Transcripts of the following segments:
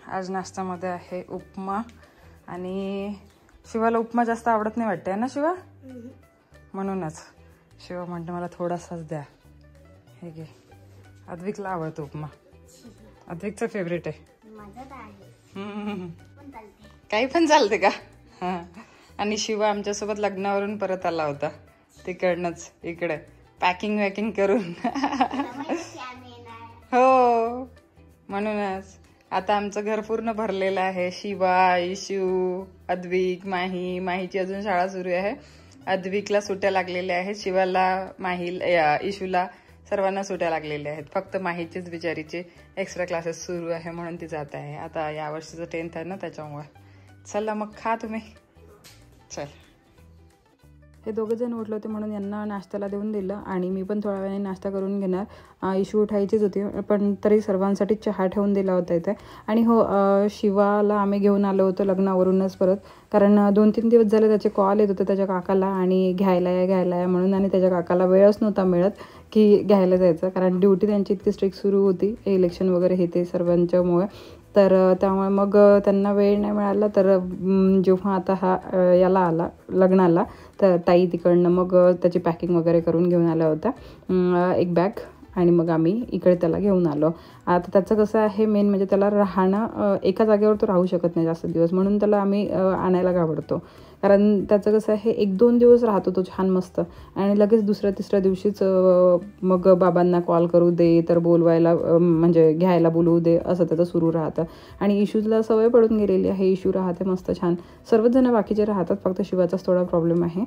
आज नाश्त्यामध्ये आहे उपमा आणि शिवाला उपमा जास्त आवडत नाही वाटते ना शिवा, म्हणूनच शिवा म्हणते मला थोडासाच द्या. हे घे. अद्विकला आवडतो उपमा, अद्विकचा फेवरेट आहे. काही पण चालते का. हां. आणि शिवा आमच्यासोबत लग्नावरून परत आला होता तिकडनंच इकडे पॅकिंग वॅकिंग करून. हो म्हणूनच आता आमचं घर पूर्ण भरलेलं आहे. शिवा, इशू, अद्विक, माहीची अजून शाळा सुरू आहे. अद्विकला सुट्ट्या लागलेल्या आहेत, शिवाला, इशूला सर्वांना सुट्ट्या लागलेल्या आहेत. फक्त माहीचीच बिचारीचे एक्स्ट्रा क्लासेस सुरू आहे म्हणून ती जात आहे. आता या वर्षीचं 10th आहे ना त्याच्यामुळे. चला मग खा तुम्ही. चल. हे दोघे जण उठले होते म्हणून यांना नाश्त्याला देऊन दिलं आणि मी पण थोड्या वेळाने नाश्ता करून घेणार. इशू उठायचीच होती पण तरी सर्वांसाठी चहा ठेवून दिला होता इथे. आणि हो, शिवाला आम्ही घेऊन आलो होतो लग्नावरूनच परत, कारण 2-3 दिवस झाले त्याचे कॉल येत होते त्याच्या काकाला आणि घ्यायला या म्हणून, आणि त्याच्या काकाला वेळच नव्हता मिळत की घ्यायला जायचं, कारण ड्युटी त्यांची इतकी स्ट्रिक्ट सुरू होती, इलेक्शन वगैरे हे ते सर्वांच्यामुळे. तर त्यामुळे मग त्यांना वेळ नाही मिळाला. तर जेव्हा आता हा याला आला लग्नाला तर ताई तिकडनं मग त्याची पॅकिंग वगैरे करून घेऊन आल्या होत्या एक बॅग, आणि मग आम्ही इकडे त्याला घेऊन आलो. आता त्याचं कसं आहे मेन म्हणजे त्याला राहणं एका जागेवर तो राहू शकत नाही जास्त दिवस, म्हणून त्याला आम्ही आणायला घाबरतो. कारण त्याचं कसं आहे 1-2 दिवस राहतो तो छान मस्त, आणि लगेच दुसऱ्या-तिसऱ्या दिवशीच मग बाबांना कॉल करू दे, तर बोलवायला म्हणजे घ्यायला बोलवू दे, असं त्याचं सुरू राहतं. आणि इशूला सवय पडून गेलेली आहे, इशू राहते मस्त छान, सर्वच जण बाकीचे राहतात, फक्त शिवाचाच थोडा प्रॉब्लेम आहे.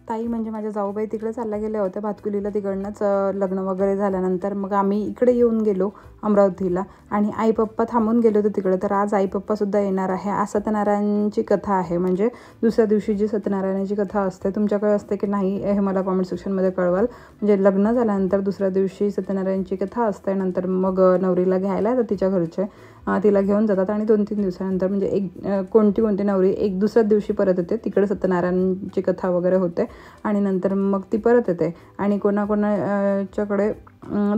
ताई म्हणजे माझ्या जाऊबाई तिकडे चालल्या गेल्या होत्या भातकुलीला, तिकडनंच लग्न वगैरे झाल्यानंतर मग आम्ही इकडे येऊन गेलो अमरावतीला, आणि आई पप्पा थांबून गेले होते तिकडे. तर आज आई पप्पासुद्धा येणार आहे. आज सत्यनारायणची कथा आहे, म्हणजे दुसऱ्या दिवशी जी सत्यनारायणाची कथा असते, तुमच्याकडे असते की नाही हे मला कॉमेंट सेक्शनमध्ये कळवाल. म्हणजे लग्न झाल्यानंतर दुसऱ्या दिवशी सत्यनारायणची कथा असते, नंतर मग नवरीला घ्यायला येतात तिच्या घरचे, तिला घेऊन जातात, आणि 2-3 दिवसानंतर म्हणजे कोणती नवरी एक दुसऱ्याच दिवशी परत येते. तिकडे सत्यनारायणची कथा वगैरे होते आणि नंतर मग ती परत येते, आणि कोणाकोणाच्याकडे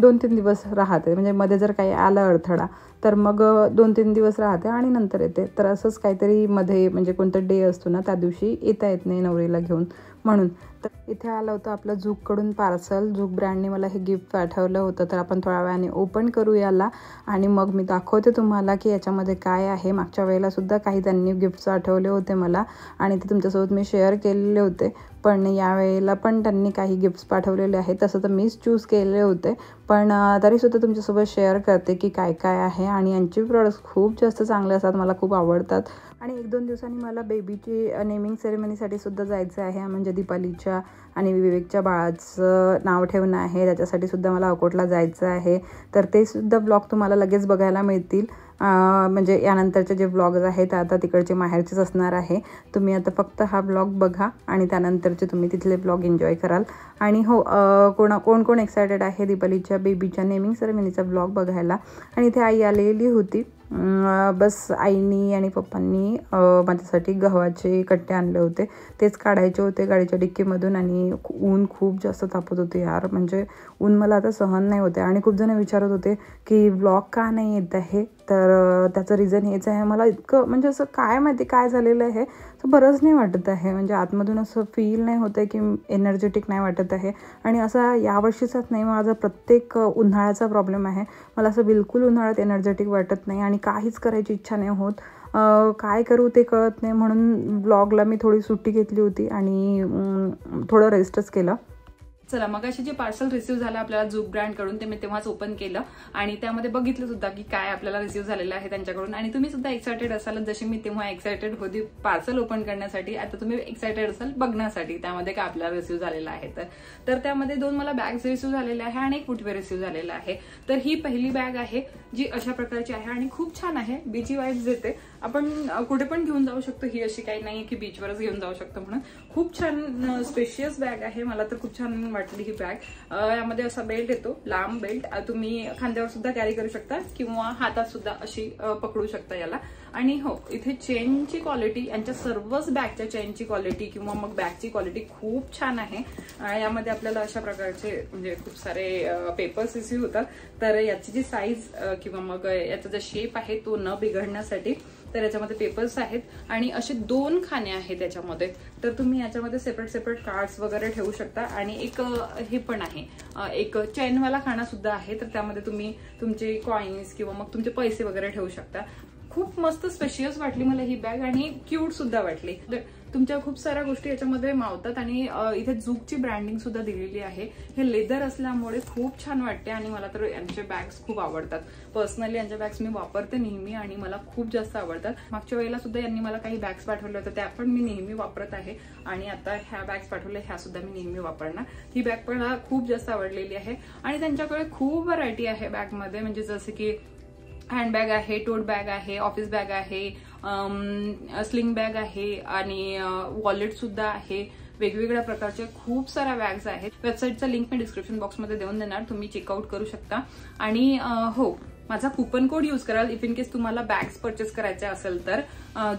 2-3 दिवस राहते, म्हणजे मध्ये जर काही आला अडथळा तर मग 2-3 दिवस राहते आणि नंतर येते. तर असंच काहीतरी मध्ये म्हणजे कोणतं डे असतो ना त्या दिवशी येता येत नाही नवरीला घेऊन, म्हणून. तर इथे आलं होतं आपलं झूककडून पार्सल. झूक ब्रँडने मला हे गिफ्ट पाठवलं होतं, तर आपण थोड्या वेळाने ओपन करू याला आणि मग मी दाखवते तुम्हाला की याच्यामध्ये काय आहे. मागच्या वेळेला सुद्धा काही त्यांनी गिफ्ट्स पाठवले होते मला आणि ते तुमच्यासोबत मी शेअर केलेले होते, पण यावेळेला पण त्यांनी काही गिफ्ट्स पाठवलेले आहेत. तसं तर मीच चूज केले होते, पण तरीसुद्धा तुमच्यासोबत शेअर करते की काय काय आहे. आणि यांचे प्रोडक्ट्स खूप जास्त चांगले असतात, मला खूप आवडतात. आणि 1-2 दिवसांनी मला बेबीची नेमिंग सेरेमनीसाठी सुद्धा जायचं आहे, म्हणजे दीपालीच्या आणि विवेकच्या बाळाचं नाव ठेवणं आहे, त्याच्यासाठी सुद्धा मला अकोटला जायचं आहे. तर ते सुद्धा ब्लॉग तुम्हाला लगेच बघायला मिळतील. म्हणजे यानंतरचे जे ब्लॉग्स आहेत आता तिकडचे माहेरचेच असणार आहे. तुम्ही आता फक्त हा ब्लॉग बघा आणि त्यानंतरचे तुम्ही तिथले ब्लॉग एन्जॉय कराल. आणि हो, कोण एक्सायटेड आहे दीपालीच्या बेबीच्या नेमिंग सेरेमनीचा ब्लॉग बघायला. आणि इथे आई आलेली होती, बस आईनी आणि पप्पांनी माझ्यासाठी गव्हाचे कट्टे आणले होते, तेच काढायचे होते गाडीच्या डिक्कीमधून. आणि ऊन खूप जास्त तापत होते यार, म्हणजे ऊन मला आता सहन नाही होते. आणि खूप जण विचारत होते की ब्लॉग का नाही येत आहे, तर त्याचं रिझन हेच आहे. मला इतकं म्हणजे असं काय माहिती काय झालेलं आहे, तर बरंच नाही वाटत आहे, म्हणजे आतमधून असं फील नाही होत आहे की एनर्जेटिक नाही वाटत आहे. आणि असा यावर्षीचाच नाही, माझा प्रत्येक उन्हाळ्याचा प्रॉब्लेम आहे, मला असं बिलकुल उन्हाळ्यात एनर्जेटिक वाटत नाही आणि काहीच करायची इच्छा नाही होत. काय करू ते कळत नाही, म्हणून ब्लॉगला मी थोडी सुट्टी घेतली होती आणि थोडं रेस्टच केलं. चला, मग अशी जे पार्सल रिसीव्ह झालं आपल्याला झूक ब्रँडकडून ते मी तेव्हाच ओपन केलं आणि त्यामध्ये बघितलं सुद्धा की काय आपल्याला रिसीव्ह झालेलं आहे त्यांच्याकडून. आणि तुम्ही सुद्धा एक्सायटेड असाल, जशी मी तेव्हा एक्सायटेड होती पार्सल ओपन करण्यासाठी, आता तुम्ही एक्सायटेड असाल बघण्यासाठी त्यामध्ये काय आपल्याला रिसीव्ह झालेलं आहे. तर त्यामध्ये 2 मला बॅग्स रिसीव्ह झालेल्या आहे आणि एक फुटवेअर रिसीव्ह झालेला आहे. तर ही पहिली बॅग आहे जी अशा प्रकारची आहे आणि खूप छान आहे, बीची वाईब्स देते, आपण कुठे पण घेऊन जाऊ शकतो. ही अशी काही नाही की बीचवरच घेऊन जाऊ शकतो म्हणून. खूप छान स्पेशियस बॅग आहे, मला तर खूप छान वाटली ही बॅग. यामध्ये असा बेल्ट येतो, लांब बेल्ट. तुम्ही खांद्यावर सुद्धा कॅरी करू शकता किंवा हातात सुद्धा अशी पकडू शकता याला. आणि हो, इथे चेनची क्वालिटी, यांच्या सर्वच बॅगच्या चेनची क्वालिटी किंवा मग बॅगची क्वालिटी खूप छान आहे. यामध्ये आपल्याला अशा प्रकारचे म्हणजे खूप सारे पेपर्स रिसीव्ह होतात. तर याची जी साईज किंवा मग याचा जो शेप आहे तो न बिघडण्यासाठी तर याच्यामध्ये पेपर्स आहेत आणि असे 2 खाने आहेत याच्यामध्ये. तर तुम्ही याच्यामध्ये सेपरेट कार्ड्स वगैरे ठेवू शकता. आणि एक हे पण आहे, एक चेनवाला खाना सुद्धा आहे. तर त्यामध्ये तुम्ही तुमचे कॉइन्स किंवा मग तुमचे पैसे वगैरे ठेवू शकता. खूप मस्त स्पेशियस वाटली मला ही बॅग आणि क्यूट सुद्धा वाटली. तुमच्या खूप साऱ्या गोष्टी याच्यामध्ये मावतात. आणि इथे झुकची ब्रँडिंग सुद्धा दिलेली आहे. हे लेदर असल्यामुळे खूप छान वाटते आणि मला तर यांचे बॅग्स खूप आवडतात. पर्सनली यांच्या बॅग्स मी वापरते नेहमी आणि मला खूप जास्त आवडतात. मागच्या वेळेला सुद्धा यांनी मला काही बॅग्स पाठवल्या होत्या, त्या पण मी नेहमी वापरत आहे. आणि आता ह्या बॅग्स पाठवल्या, ह्या सुद्धा मी नेहमी वापरणार. ही बॅग पण मला खूप जास्त आवडलेली आहे. आणि त्यांच्याकडे खूप व्हरायटी आहे बॅगमध्ये, म्हणजे जसं की हँडबॅग आहे, टोट बॅग आहे, ऑफिस बॅग आहे, स्लिंग बॅग आहे आणि वॉलेट सुद्धा आहे. वेगवेगळ्या प्रकारच्या खूप साऱ्या बॅग्स आहेत. वेबसाईटचा लिंक मी डिस्क्रिप्शन बॉक्समध्ये देऊन देणार, तुम्ही चेकआउट करू शकता. आणि हो, माझा कुपन कोड यूज कराल इफ इन केस तुम्हाला बॅग्स परचेस करायचे असेल तर,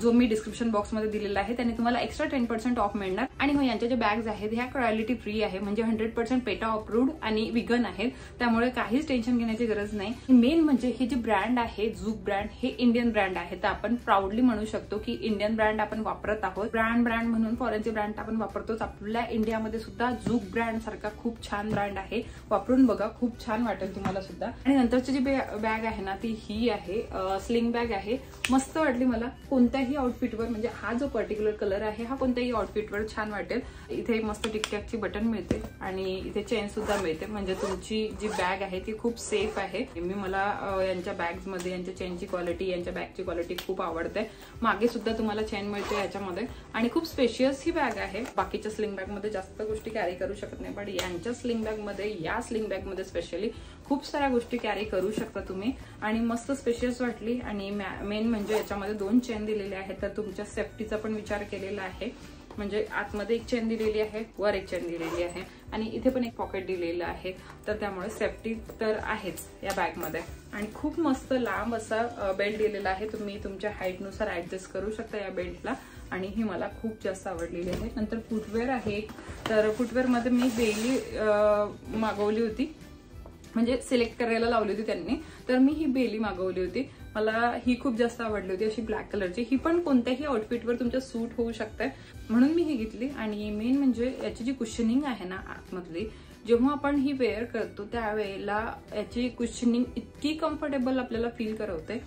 जो मी डिस्क्रिप्शन बॉक्समध्ये दिलेला आहे. त्याने तुम्हाला एक्स्ट्रा 10% ऑफ मिळणार. आणि हो, यांच्या ज्या बॅग्स आहेत ह्या क्वालिटी फ्री आहे, म्हणजे 100% पेटा अप्रूव्ड आणि विगन आहेत. त्यामुळे काहीच टेन्शन घेण्याची गरज नाही. मेन म्हणजे हे जे ब्रँड आहे झुक ब्रँड, हे इंडियन ब्रँड आहे. तर आपण प्राऊडली म्हणू शकतो की इंडियन ब्रँड आपण वापरत आहोत. ब्रँड म्हणून फॉरेनचे ब्रँड आपण वापरतोच. आपल्या इंडियामध्ये सुद्धा झुक ब्रँड सारखा खूप छान ब्रँड आहे. वापरून बघा, खूप छान वाटेल तुम्हाला सुद्धा. आणि नंतरची जी बॅग आहे ना ती ही आहे, स्लिंग बॅग आहे. मस्त वाटली मला. कोणत्याही आउटफिटवर, म्हणजे हा जो पर्टिक्युलर कलर आहे हा कोणत्याही आउटफिटवर छान वाटेल. इथे मस्त टिकटॅकची बटन मिळते आणि इथे चेन सुद्धा मिळते, म्हणजे तुमची जी बॅग आहे ती खूप सेफ आहे. मला यांच्या बॅग्स मध्ये यांच्या चेनची क्वालिटी, यांच्या बॅगची क्वालिटी खूप आवडते. मागे सुद्धा तुम्हाला चेन मिळते याच्यामध्ये आणि खूप स्पेशियस ही बॅग आहे. बाकीच्या स्लिंग बॅग मध्ये जास्त गोष्टी कॅरी करू शकत नाही, पण यांच्या स्लिंग बॅग मध्ये, या स्लिंग बॅग मध्ये स्पेशली खूप साऱ्या गोष्टी कॅरी करू शकता तुम्ही. आणि मस्त स्पेशियस वाटली. आणि मेन म्हणजे याच्यामध्ये 2 चेन दिलेले आहेत, तर तुमच्या सेफ्टीचा पण विचार केलेला आहे. म्हणजे आतमध्ये एक चेन दिलेली आहे, वर एक चेन दिलेली आहे आणि इथे पण एक पॉकेट दिलेलं आहे. तर त्यामुळे सेफ्टी तर आहेच या बॅगमध्ये. आणि खूप मस्त लांब असा बेल्ट दिलेला आहे. तुम्ही तुमच्या हाईटनुसार ऍडजस्ट करू शकता या बेल्टला. आणि ही मला खूप जास्त आवडलेली आहे. नंतर फुटवेअर आहे. तर फुटवेअर मध्ये मी बेली मागवली होती, म्हणजे सिलेक्ट करायला लावली होती त्यांनी. तर मी ही बेली मागवली होती. मला ही खूप जास्त आवडली होती, अशी ब्लॅक कलरची. ही पण कोणत्याही आउटफिटवर तुमच्या सूट होऊ शकते, म्हणून मी ही घेतली. आणि मेन म्हणजे याची जी कुशनिंग आहे ना आतमधली, जेव्हा आपण ही वेअर करतो त्यावेळेला याची कुशनिंग इतकी कम्फर्टेबल आपल्याला फील करवते.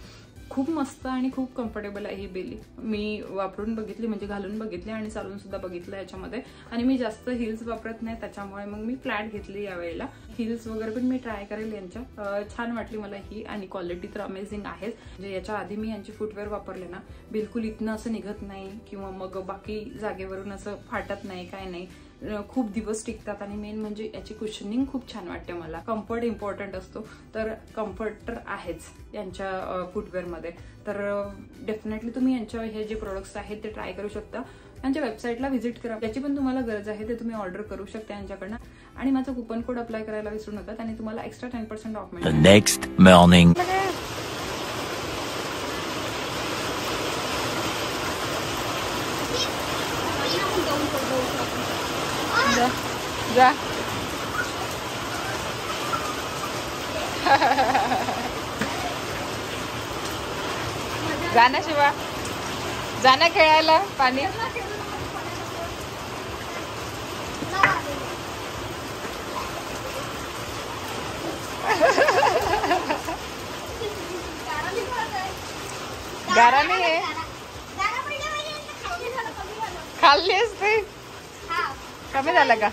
खूप मस्त आणि खूप कम्फर्टेबल आहे ही बेली. मी वापरून बघितली, म्हणजे घालून बघितली आणि चालून सुद्धा बघितलं याच्यामध्ये. आणि मी जास्त हिल्स वापरत नाही, त्याच्यामुळे मग मी फ्लॅट घेतली यावेळेला. हिल्स वगैरे पण मी ट्राय करेल यांच्या. छान वाटली मला ही. आणि क्वालिटी तर अमेझिंग आहेच. म्हणजे याच्या आधी मी यांची फुटवेअर वापरले ना, बिलकुल इथनं असं निघत नाही किंवा मग बाकी जागेवरून असं फाटत नाही, काय नाही. खूप दिवस टिकतात. आणि मेन म्हणजे याची कुशनिंग खूप छान वाटते मला. कम्फर्ट इम्पॉर्टंट असतो, तर कम्फर्ट तर आहेच यांच्या फुटवेअर मध्ये. तर डेफिनेटली तुम्ही यांच्या हे जे प्रोडक्ट्स आहेत ते ट्राय करू शकता. यांच्या वेबसाईटला व्हिजिट करा, त्याची पण तुम्हाला गरज आहे ते तुम्ही ऑर्डर करू शकता यांच्याकडनं. आणि माझं कुपन कोड अप्लाय करायला विसरू नका, आणि तुम्हाला एक्स्ट्रा 10% ऑफ मिळेल. नेक्स्ट मॉर्निंग जा जाना शिवा, जाना खेळायला पाणी. गारा नाही आहे, खाल्ली असते. कमी झालं का?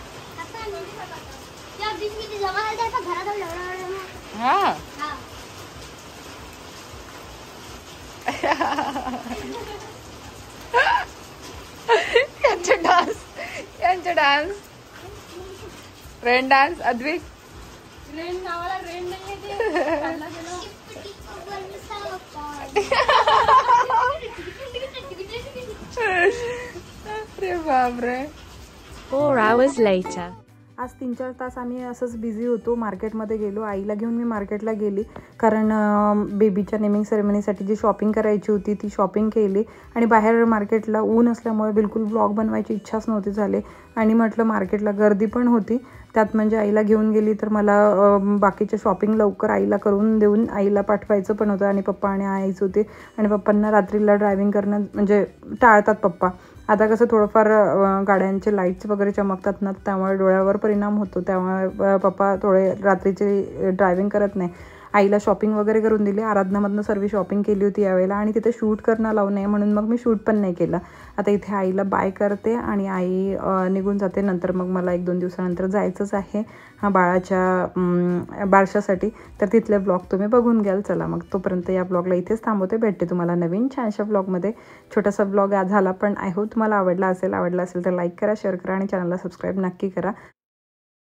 हा यांचे dance rain dance. Advik rain नावाला रेन नाही अरे बापरे. 4 hours later. आज 3-4 तास आम्ही असंच बिझी होतो. मार्केटमध्ये गेलो, आईला घेऊन मी मार्केटला गेली, कारण बेबीच्या नेमिंग सेरेमनीसाठी जी शॉपिंग करायची होती ती शॉपिंग केली. आणि बाहेर मार्केटला ऊन असल्यामुळे बिलकुल ब्लॉग बनवायची इच्छाच नव्हती झाली. आणि म्हटलं मार्केटला गर्दी पण होती, त्यात म्हणजे आईला घेऊन गेली तर मला बाकीचे शॉपिंग लवकर आईला करून देऊन आईला पाठवायचं पण होतं. आणि पप्पा आणि आईच होते, आणि पप्पांना रात्रीला ड्रायव्हिंग करणं म्हणजे टाळतात पप्पा. आता कसं थोडंफार गाड्यांचे लाईट्स वगैरे चमकतात ना, त्यामुळे डोळ्यावर परिणाम होतो, त्यामुळे पप्पा थोडे रात्रीचे ड्रायव्हिंग करत नाही. आईला शॉपिंग वगैरे करून दिली. आराधनामधनं सर्व शॉपिंग केली होती यावेळेला, आणि तिथे शूट करणं लावू नये म्हणून मग मी शूट पण नाही केलं. आता इथे आईला बाय करते आणि आई निघून जाते. नंतर मग मला 1-2 दिवसानंतर जायचंच आहे बाळाच्या बारशासाठी, तर तिथले ब्लॉग तुम्ही बघून घ्याल. चला मग तोपर्यंत या ब्लॉगला इथेच थांबवते. भेटते तुम्हाला नवीन छानशा ब्लॉगमध्ये. छोटासा ब्लॉग झाला, पण आय होप तुम्हाला आवडला असेल तर लाईक करा, शेअर करा आणि चॅनलला सबस्क्राईब नक्की करा.